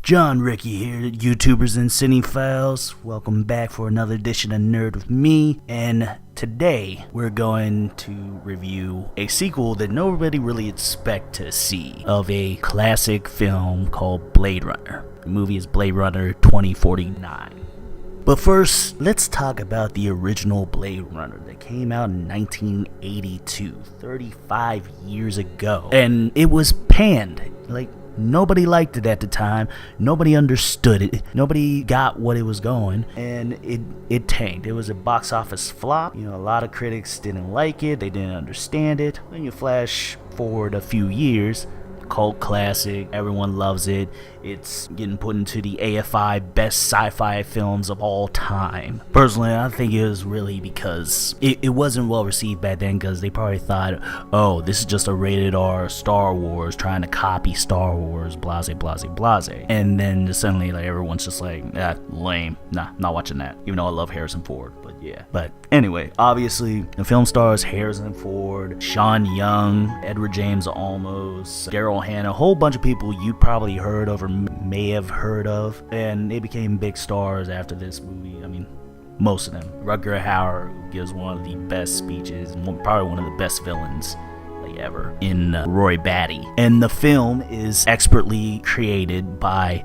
John Ricky here, YouTubers and Cinephiles. Welcome back for another edition of Nerd with me. And today we're going to review a sequel that nobody really expect to see of a classic film called Blade Runner. The movie is Blade Runner 2049. But first, let's talk about the original Blade Runner that came out in 1982, 35 years ago. And it was panned. Nobody liked it at the time. Nobody understood it. Nobody got what it was going, and it tanked. It was a box office flop. A lot of critics didn't like it. They didn't understand it. When you flash forward a few years, cult classic, everyone loves it. It's getting put into the AFI best sci-fi films of all time. Personally, I think it was really because it wasn't well received back then, because they probably thought, oh, this is just a rated R Star Wars trying to copy Star Wars, blase blase blase. And then suddenly everyone's just like, lame, not watching that, even though I love Harrison Ford. But anyway, obviously the film stars Harrison Ford, Sean Young, Edward James Olmos, Daryl Hannah, a whole bunch of people you probably heard of or may have heard of, and they became big stars after this movie. Most of them. Rutger Hauer gives one of the best speeches, and probably one of the best villains ever in Roy Batty. And the film is expertly created by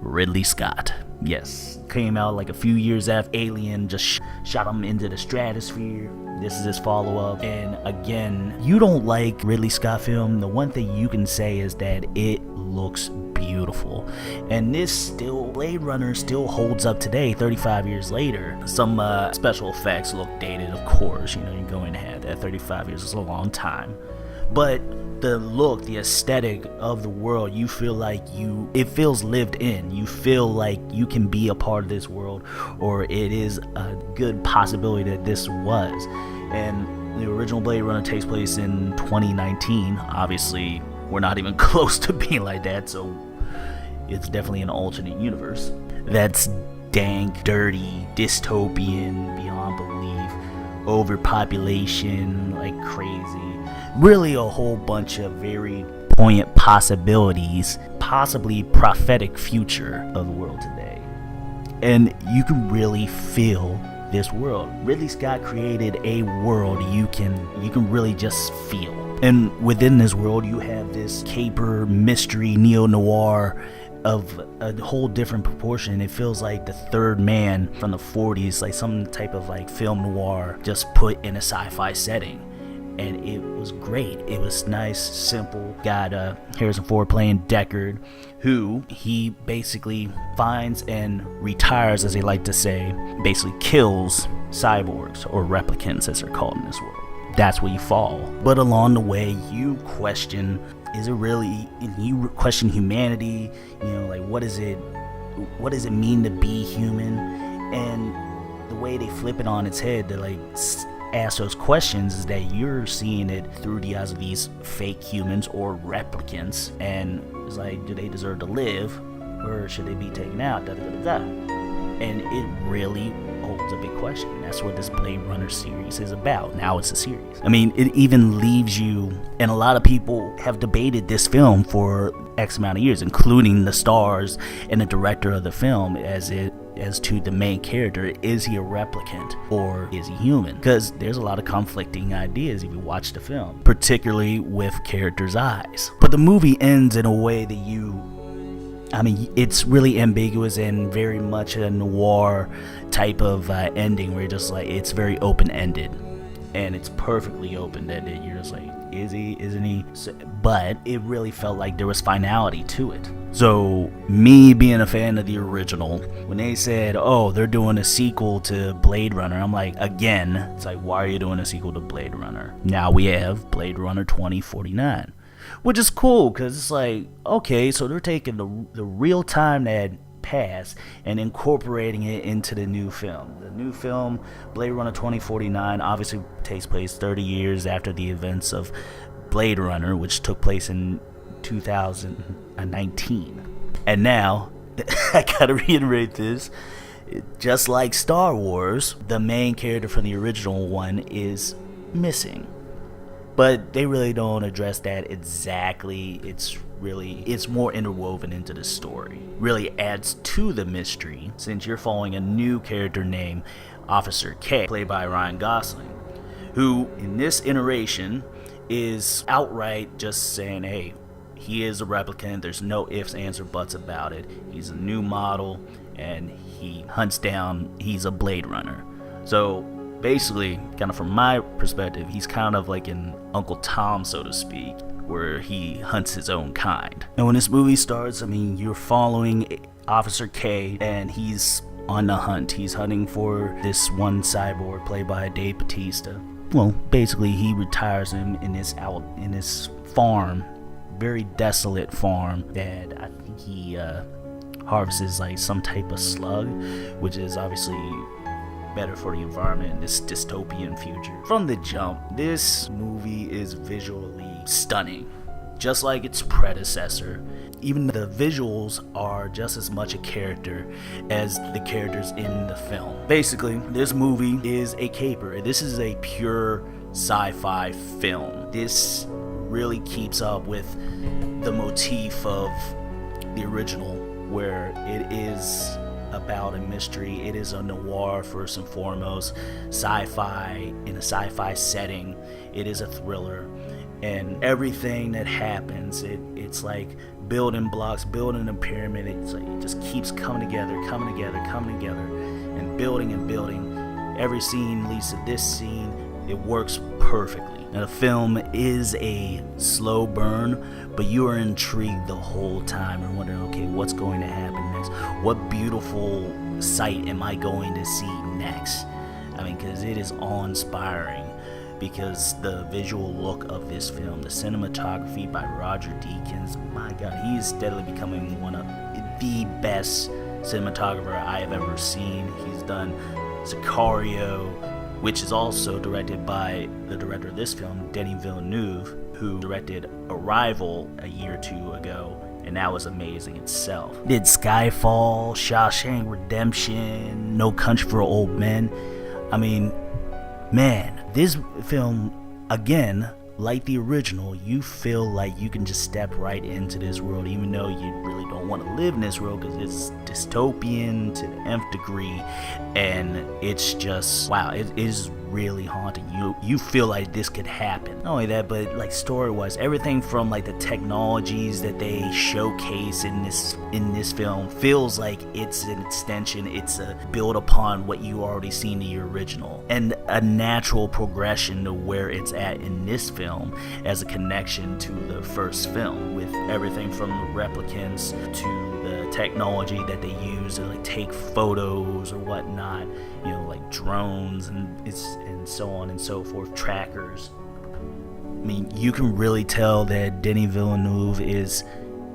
Ridley Scott. Yes, came out a few years after Alien just shot him into the stratosphere. This is his follow-up, and again, you don't like Ridley Scott film, the one thing you can say is that it looks beautiful. And Blade Runner still holds up today, 35 years later. Some special effects look dated, of course. You're going to have that. 35 years is a long time. But the look, the aesthetic of the world, you feel like it feels lived in. You feel like you can be a part of this world, or it is a good possibility that this was. And the original Blade Runner takes place in 2019. Obviously, we're not even close to being like that, so it's definitely an alternate universe. That's dank, dirty, dystopian, beyond belief, overpopulation like crazy. Really a whole bunch of very poignant possibilities, possibly prophetic future of the world today. And you can really feel this world. Ridley Scott created a world you can really just feel. And within this world you have this caper, mystery, neo-noir of a whole different proportion. It feels like The Third Man from the 40s, like some type of film noir just put in a sci-fi setting. And it was great. It was nice, simple. Got Harrison Ford playing Deckard, who he basically finds and retires, as they like to say, basically kills cyborgs, or replicants as they're called in this world. That's where you fall. But along the way, you question, is it really, you question humanity, what does it mean to be human? And the way they flip it on its head, to ask those questions, is that you're seeing it through the eyes of these fake humans or replicants, and it's do they deserve to live, or should they be taken out? And it really holds a big question. That's what this Blade Runner series is about. Now it's a series. It even leaves you, and a lot of people have debated this film for X amount of years, including the stars and the director of the film, as to the main character. Is he a replicant or is he human? Because there's a lot of conflicting ideas if you watch the film, particularly with characters' eyes. But the movie ends in a way that it's really ambiguous and very much a noir type of ending, where you're just it's very open-ended, and it's perfectly open-ended. You're just is he, isn't he? But it really felt like there was finality to it. So me being a fan of the original, when they said, oh, they're doing a sequel to Blade Runner, I'm again, it's why are you doing a sequel to Blade Runner? Now we have Blade Runner 2049, which is cool, because it's okay, so they're taking the real time that passed and incorporating it into the new film. The new film, Blade Runner 2049, obviously takes place 30 years after the events of Blade Runner, which took place in 2019. And now, I gotta reiterate this, just like Star Wars, the main character from the original one is missing. but they really don't address that exactly. It's more interwoven into the story. Really adds to the mystery since you're following a new character named Officer K, played by Ryan Gosling, who in this iteration is outright just saying, hey, he is a replicant. There's no ifs, ands, or buts about it. He's a new model, and he hunts down, he's a Blade Runner. So basically, kind of from my perspective, he's kind of like an Uncle Tom, so to speak, where he hunts his own kind. And when this movie starts, I mean, you're following Officer K, and he's on the hunt. He's hunting for this one cyborg played by Dave Bautista. Well, basically, he retires him in this farm, very desolate farm that I think he harvests like some type of slug, which is obviously better for the environment in this dystopian future. From the jump, this movie is visually stunning, just like its predecessor. Even the visuals are just as much a character as the characters in the film. Basically, this movie is a caper. This is a pure sci-fi film. This really keeps up with the motif of the original, where it is about a mystery. It is a noir first and foremost, sci-fi in a sci-fi setting. It is a thriller, and everything that happens, it's like building blocks, building a pyramid. It's like it just keeps coming together, and building. Every scene leads to this scene. It works perfectly. Now, the film is a slow burn, but you are intrigued the whole time and wondering, okay, what's going to happen next? What beautiful sight am I going to see next? I mean, because it is awe-inspiring. Because the visual look of this film, the cinematography by Roger Deakins, my God, he is steadily becoming one of the best cinematographer I have ever seen. He's done Sicario, which is also directed by the director of this film, Denis Villeneuve, who directed Arrival a year or two ago, and that was amazing itself. Did Skyfall, Shawshank Redemption, No Country for Old Men. I mean, man, this film, again, like the original, you feel like you can just step right into this world, even though you really don't want to live in this world because it's dystopian to the nth degree, and it's just, wow, it is really haunting. You feel like this could happen. Not only that, but like story-wise, everything from like the technologies that they showcase in this film feels like it's an extension, it's a build upon what you already seen in the original, and a natural progression to where it's at in this film as a connection to the first film, with everything from the replicants to the technology that they use to like take photos or whatnot, you know, like drones and so on and so forth, trackers. I mean, you can really tell that Denis Villeneuve is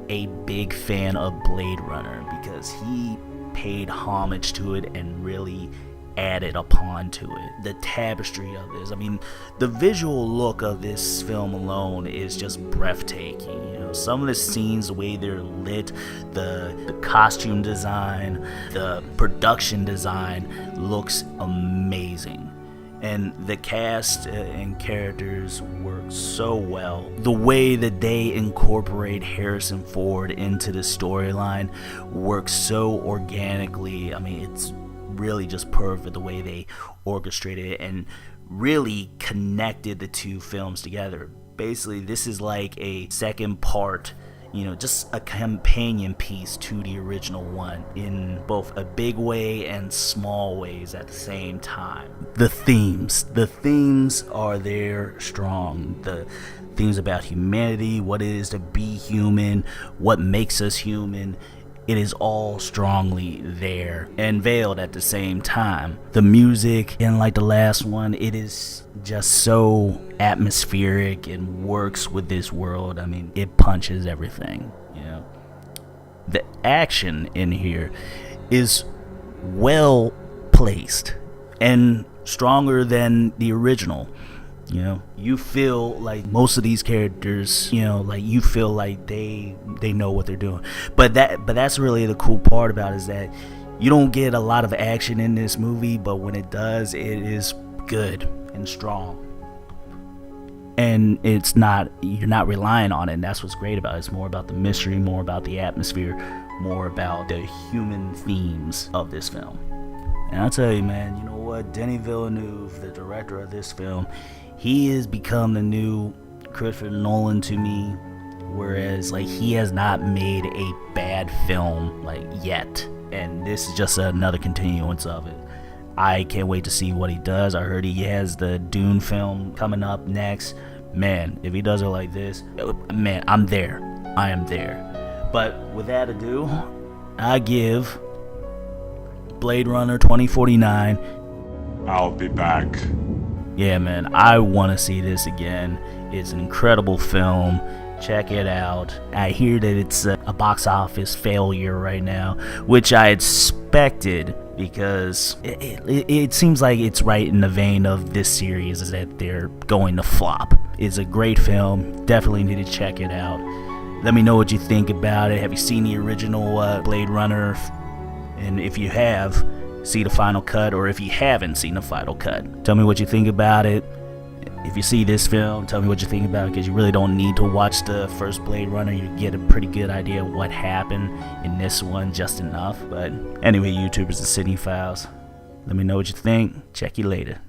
a big fan of Blade Runner because he paid homage to it and really added upon to it. The tapestry of this, I mean, the visual look of this film alone is just breathtaking. You know, some of the scenes, the way they're lit, the costume design, the production design looks amazing. And the cast and characters work so well. The way that they incorporate Harrison Ford into the storyline works so organically. I mean, it's really just perfect the way they orchestrated it and really connected the two films together. Basically, this is like a second part, you know, just a companion piece to the original one in both a big way and small ways at the same time. The themes are there strong. The themes about humanity, what it is to be human, what makes us human. It is all strongly there and veiled at the same time. The music, and like the last one, it is just so atmospheric and works with this world. I mean, it punches everything, you know. The action in here is well placed and stronger than the original. You know, you feel like most of these characters, you know, like you feel like they know what they're doing. But that's really the cool part about it, is that you don't get a lot of action in this movie, but when it does, it is good and strong. and you're not relying on it, and that's what's great about it. It's more about the mystery, more about the atmosphere, more about the human themes of this film. And I'll tell you, man, you know what? Denis Villeneuve, the director of this film, he has become the new Christopher Nolan to me, whereas like he has not made a bad film like yet, and this is just another continuance of it. I can't wait to see what he does. I heard he has the Dune film coming up next. Man, if he does it like this, man, I'm there. I am there. But with that ado, I give Blade Runner 2049. I'll be back. Yeah, man, I want to see this again. It's an incredible film. Check it out. I hear that it's a box office failure right now, which I expected, because it seems like it's right in the vein of this series, is that they're going to flop. It's a great film. Definitely need to check it out. Let me know what you think about it. Have you seen the original Blade Runner? And if you have, see the final cut, or if you haven't seen the final cut, tell me what you think about it. If you see this film, tell me what you think about it, because you really don't need to watch the first Blade Runner. You get a pretty good idea of what happened in this one, just enough. But anyway, YouTubers and Cine Files, let me know what you think. Check you later.